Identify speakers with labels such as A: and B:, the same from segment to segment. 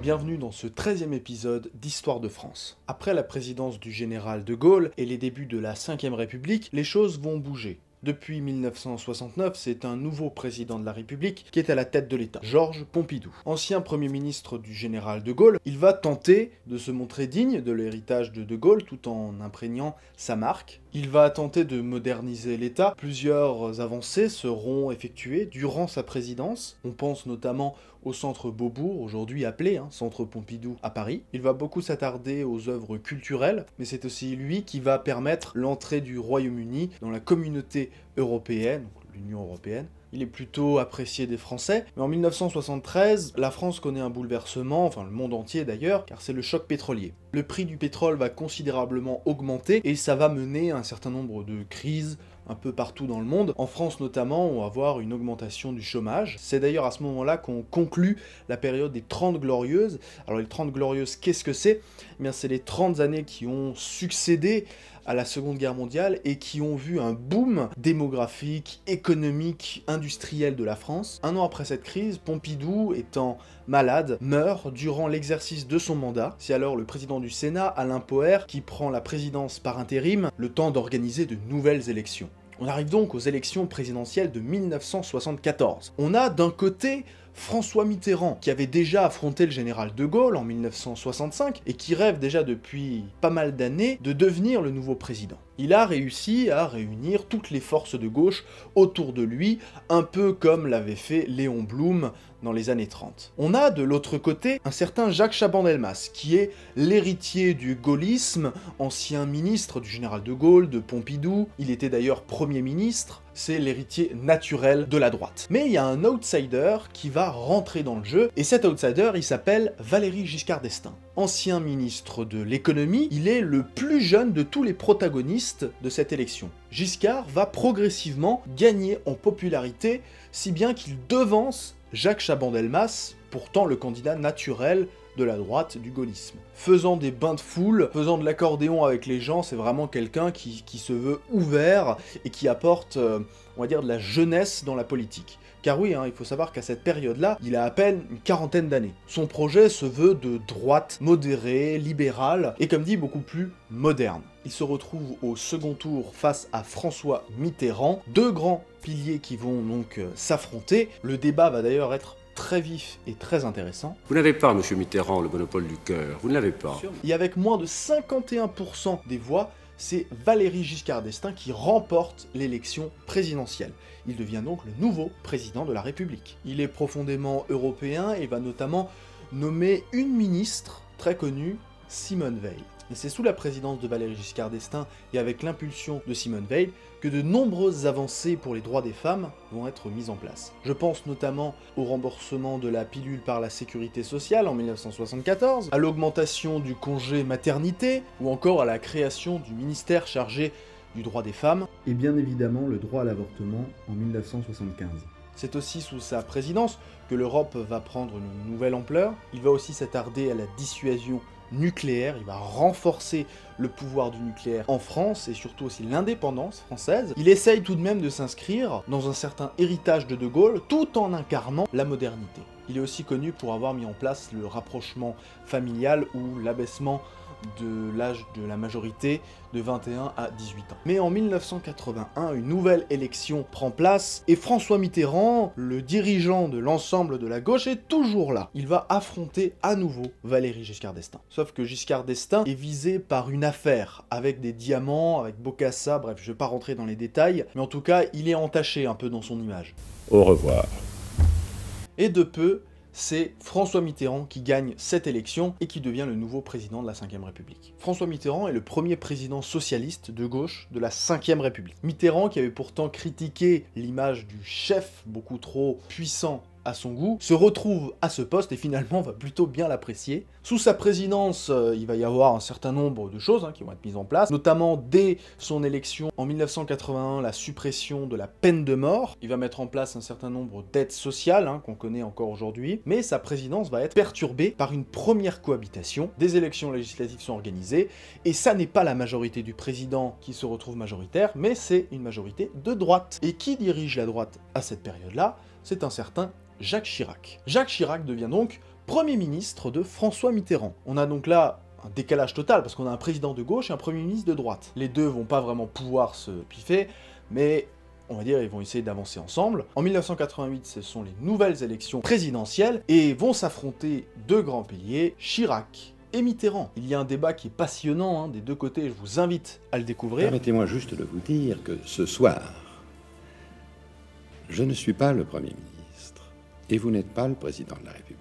A: Bienvenue dans ce 13e épisode d'Histoire de France. Après la présidence du général de Gaulle et les débuts de la Ve République, les choses vont bouger. Depuis 1969, c'est un nouveau président de la République qui est à la tête de l'État, Georges Pompidou. Ancien Premier ministre du général de Gaulle, il va tenter de se montrer digne de l'héritage de Gaulle tout en imprégnant sa marque. Il va tenter de moderniser l'État. Plusieurs avancées seront effectuées durant sa présidence. On pense notamment au centre Beaubourg, aujourd'hui appelé Centre Pompidou à Paris. Il va beaucoup s'attarder aux œuvres culturelles, mais c'est aussi lui qui va permettre l'entrée du Royaume-Uni dans la communauté européenne, l'Union européenne. Il est plutôt apprécié des Français, mais en 1973, la France connaît un bouleversement, enfin le monde entier d'ailleurs, car c'est le choc pétrolier. Le prix du pétrole va considérablement augmenter et ça va mener à un certain nombre de crises un peu partout dans le monde. En France notamment, on va avoir une augmentation du chômage. C'est d'ailleurs à ce moment-là qu'on conclut la période des 30 Glorieuses. Alors les 30 Glorieuses, qu'est-ce que c'est ? Eh bien c'est les 30 années qui ont succédé à la Seconde Guerre mondiale et qui ont vu un boom démographique, économique, industriel de la France. Un an après cette crise, Pompidou, étant malade, meurt durant l'exercice de son mandat. C'est alors le président du Sénat, Alain Poher, qui prend la présidence par intérim, le temps d'organiser de nouvelles élections. On arrive donc aux élections présidentielles de 1974. On a d'un côté François Mitterrand, qui avait déjà affronté le général de Gaulle en 1965 et qui rêve déjà depuis pas mal d'années de devenir le nouveau président. Il a réussi à réunir toutes les forces de gauche autour de lui, un peu comme l'avait fait Léon Blum dans les années 30. On a de l'autre côté un certain Jacques Chaban-Delmas, qui est l'héritier du gaullisme, ancien ministre du général de Gaulle, de Pompidou, il était d'ailleurs Premier ministre, c'est l'héritier naturel de la droite. Mais il y a un outsider qui va rentrer dans le jeu, et cet outsider, il s'appelle Valéry Giscard d'Estaing. Ancien ministre de l'économie, il est le plus jeune de tous les protagonistes de cette élection. Giscard va progressivement gagner en popularité, si bien qu'il devance Jacques Chaban-Delmas, pourtant le candidat naturel de la droite du gaullisme. Faisant des bains de foule, faisant de l'accordéon avec les gens, c'est vraiment quelqu'un qui se veut ouvert et qui apporte, on va dire, de la jeunesse dans la politique. Car oui, il faut savoir qu'à cette période-là, il a à peine une quarantaine d'années. Son projet se veut de droite, modéré, libéral, et comme dit, beaucoup plus moderne. Il se retrouve au second tour face à François Mitterrand, deux grands piliers qui vont donc s'affronter. Le débat va d'ailleurs être très vif et très intéressant.
B: Vous n'avez pas, monsieur Mitterrand, le monopole du cœur, vous ne l'avez pas.
A: Et avec moins de 51% des voix, c'est Valéry Giscard d'Estaing qui remporte l'élection présidentielle. Il devient donc le nouveau président de la République. Il est profondément européen et va notamment nommer une ministre très connue, Simone Veil. Et c'est sous la présidence de Valéry Giscard d'Estaing et avec l'impulsion de Simone Veil que de nombreuses avancées pour les droits des femmes vont être mises en place. Je pense notamment au remboursement de la pilule par la sécurité sociale en 1974, à l'augmentation du congé maternité, ou encore à la création du ministère chargé du droit des femmes, et bien évidemment le droit à l'avortement en 1975. C'est aussi sous sa présidence que l'Europe va prendre une nouvelle ampleur. Il va aussi s'attarder à la dissuasion nucléaire, il va renforcer le pouvoir du nucléaire en France et surtout aussi l'indépendance française. Il essaye tout de même de s'inscrire dans un certain héritage de Gaulle tout en incarnant la modernité. Il est aussi connu pour avoir mis en place le rapprochement familial ou l'abaissement de l'âge de la majorité de 21 à 18 ans. Mais en 1981, une nouvelle élection prend place et François Mitterrand, le dirigeant de l'ensemble de la gauche, est toujours là. Il va affronter à nouveau Valéry Giscard d'Estaing. Sauf que Giscard d'Estaing est visé par une affaire avec des diamants, avec Bokassa, bref, je vais pas rentrer dans les détails, mais en tout cas, il est entaché un peu dans son image.
B: Au revoir.
A: Et de peu, c'est François Mitterrand qui gagne cette élection et qui devient le nouveau président de la Ve République. François Mitterrand est le premier président socialiste de gauche de la Ve République. Mitterrand, qui avait pourtant critiqué l'image du chef beaucoup trop puissant à son goût, se retrouve à ce poste et finalement va plutôt bien l'apprécier. Sous sa présidence, il va y avoir un certain nombre de choses qui vont être mises en place, notamment dès son élection en 1981, la suppression de la peine de mort. Il va mettre en place un certain nombre d'aides sociales qu'on connaît encore aujourd'hui, mais sa présidence va être perturbée par une première cohabitation. Des élections législatives sont organisées, et ça n'est pas la majorité du président qui se retrouve majoritaire, mais c'est une majorité de droite. Et qui dirige la droite à cette période-là ? C'est un certain Jacques Chirac. Jacques Chirac devient donc Premier ministre de François Mitterrand. On a donc là un décalage total, parce qu'on a un président de gauche et un Premier ministre de droite. Les deux vont pas vraiment pouvoir se piffer, mais on va dire, ils vont essayer d'avancer ensemble. En 1988, ce sont les nouvelles élections présidentielles, et vont s'affronter deux grands piliers, Chirac et Mitterrand. Il y a un débat qui est passionnant des deux côtés, je vous invite à le découvrir.
C: Permettez-moi juste de vous dire que ce soir, je ne suis pas le Premier ministre, et vous n'êtes pas le Président de la République.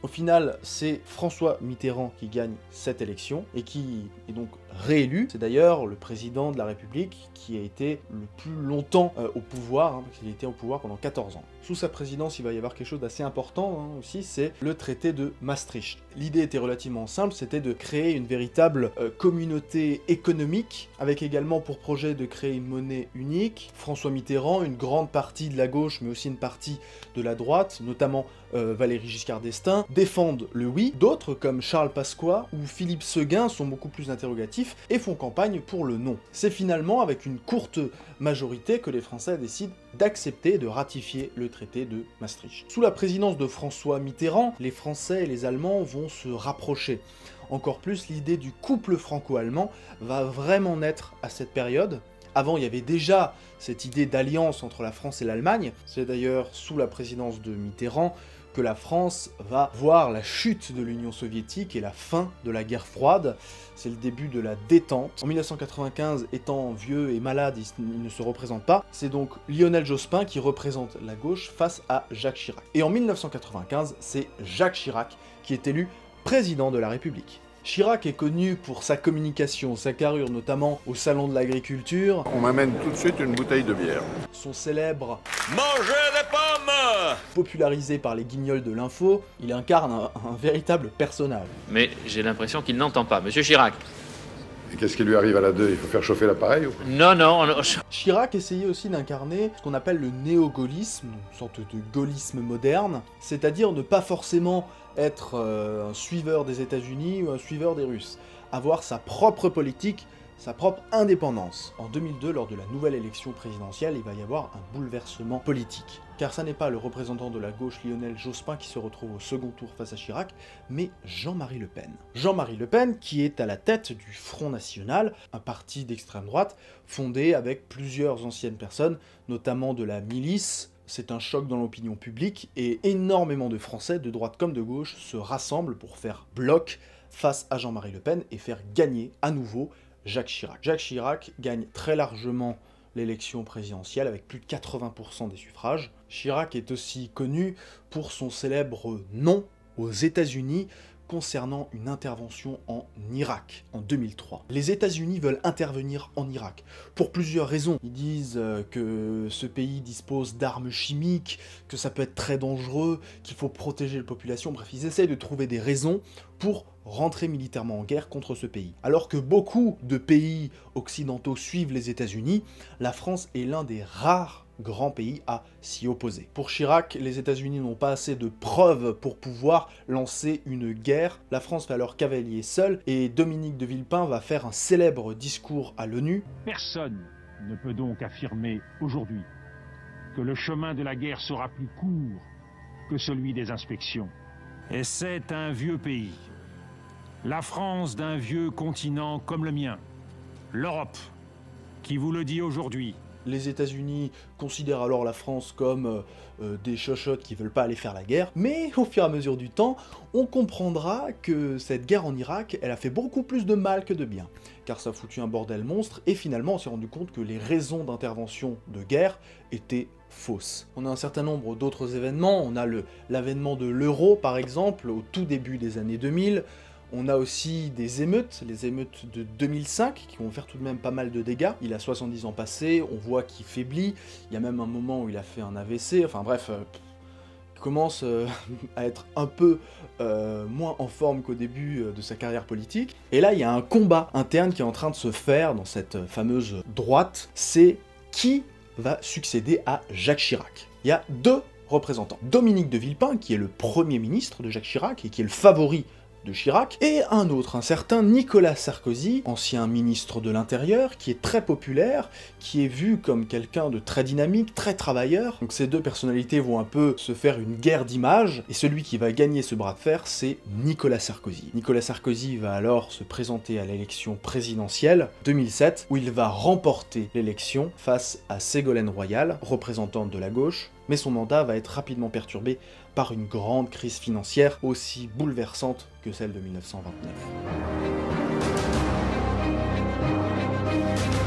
A: Au final, c'est François Mitterrand qui gagne cette élection et qui est donc réélu. C'est d'ailleurs le président de la République qui a été le plus longtemps au pouvoir, parce qu'il a été au pouvoir pendant 14 ans. Sous sa présidence, il va y avoir quelque chose d'assez important aussi, c'est le traité de Maastricht. L'idée était relativement simple, c'était de créer une véritable communauté économique, avec également pour projet de créer une monnaie unique. François Mitterrand, une grande partie de la gauche, mais aussi une partie de la droite, notamment Valéry Giscard d'Estaing, défendent le oui. D'autres, comme Charles Pasqua ou Philippe Séguin, sont beaucoup plus interrogatifs et font campagne pour le non. C'est finalement avec une courte majorité que les Français décident d'accepter de ratifier le traité de Maastricht. Sous la présidence de François Mitterrand, les Français et les Allemands vont se rapprocher. Encore plus, l'idée du couple franco-allemand va vraiment naître à cette période. Avant, il y avait déjà cette idée d'alliance entre la France et l'Allemagne. C'est d'ailleurs sous la présidence de Mitterrand que la France va voir la chute de l'Union soviétique et la fin de la guerre froide. C'est le début de la détente. En 1995, étant vieux et malade, il ne se représente pas. C'est donc Lionel Jospin qui représente la gauche face à Jacques Chirac. Et en 1995, c'est Jacques Chirac qui est élu président de la République. Chirac est connu pour sa communication, sa carrure, notamment au salon de l'agriculture.
D: On m'amène tout de suite une bouteille de bière.
A: Son célèbre
E: « Mangez des pommes !»
A: popularisé par les guignols de l'info, il incarne un véritable personnage.
F: Mais j'ai l'impression qu'il n'entend pas. Monsieur Chirac.
D: Et qu'est-ce qui lui arrive à la 2? Il faut faire chauffer l'appareil ou quoi?
F: Non.
A: Chirac essayait aussi d'incarner ce qu'on appelle le néo-gaullisme, une sorte de gaullisme moderne, c'est-à-dire ne pas forcément être un suiveur des États-Unis ou un suiveur des Russes, avoir sa propre politique, sa propre indépendance. En 2002, lors de la nouvelle élection présidentielle, il va y avoir un bouleversement politique. Car ça n'est pas le représentant de la gauche Lionel Jospin qui se retrouve au second tour face à Chirac, mais Jean-Marie Le Pen. Jean-Marie Le Pen qui est à la tête du Front National, un parti d'extrême droite fondé avec plusieurs anciennes personnes, notamment de la milice. C'est un choc dans l'opinion publique et énormément de Français, de droite comme de gauche, se rassemblent pour faire bloc face à Jean-Marie Le Pen et faire gagner à nouveau Jacques Chirac. Jacques Chirac gagne très largement l'élection présidentielle avec plus de 80% des suffrages. Chirac est aussi connu pour son célèbre non aux États-Unis concernant une intervention en Irak en 2003. Les États-Unis veulent intervenir en Irak pour plusieurs raisons. Ils disent que ce pays dispose d'armes chimiques, que ça peut être très dangereux, qu'il faut protéger la population. Bref, ils essayent de trouver des raisons pour rentrer militairement en guerre contre ce pays. Alors que beaucoup de pays occidentaux suivent les États-Unis, la France est l'un des rares grands pays à s'y opposer. Pour Chirac, les États-Unis n'ont pas assez de preuves pour pouvoir lancer une guerre. La France fait alors cavalier seul et Dominique de Villepin va faire un célèbre discours à l'ONU.
G: Personne ne peut donc affirmer aujourd'hui que le chemin de la guerre sera plus court que celui des inspections. Et c'est un vieux pays. La France d'un vieux continent comme le mien. L'Europe, qui vous le dit aujourd'hui.
A: Les États-Unis considèrent alors la France comme des chochottes qui veulent pas aller faire la guerre, mais au fur et à mesure du temps, on comprendra que cette guerre en Irak, elle a fait beaucoup plus de mal que de bien, car ça a foutu un bordel monstre, et finalement on s'est rendu compte que les raisons d'intervention de guerre étaient fausses. On a un certain nombre d'autres événements, on a l'avènement de l'euro par exemple, au tout début des années 2000, on a aussi des émeutes, les émeutes de 2005, qui vont faire tout de même pas mal de dégâts. Il a 70 ans passés, on voit qu'il faiblit, il y a même un moment où il a fait un AVC, enfin bref, il commence à être un peu moins en forme qu'au début de sa carrière politique. Et là, il y a un combat interne qui est en train de se faire dans cette fameuse droite, c'est qui va succéder à Jacques Chirac. Il y a deux représentants. Dominique de Villepin, qui est le premier ministre de Jacques Chirac et qui est le favori de Chirac, et un autre, un certain Nicolas Sarkozy, ancien ministre de l'Intérieur, qui est très populaire, qui est vu comme quelqu'un de très dynamique, très travailleur. Donc ces deux personnalités vont un peu se faire une guerre d'images, et celui qui va gagner ce bras de fer, c'est Nicolas Sarkozy. Nicolas Sarkozy va alors se présenter à l'élection présidentielle 2007, où il va remporter l'élection face à Ségolène Royal, représentante de la gauche, mais son mandat va être rapidement perturbé par une grande crise financière aussi bouleversante que celle de 1929.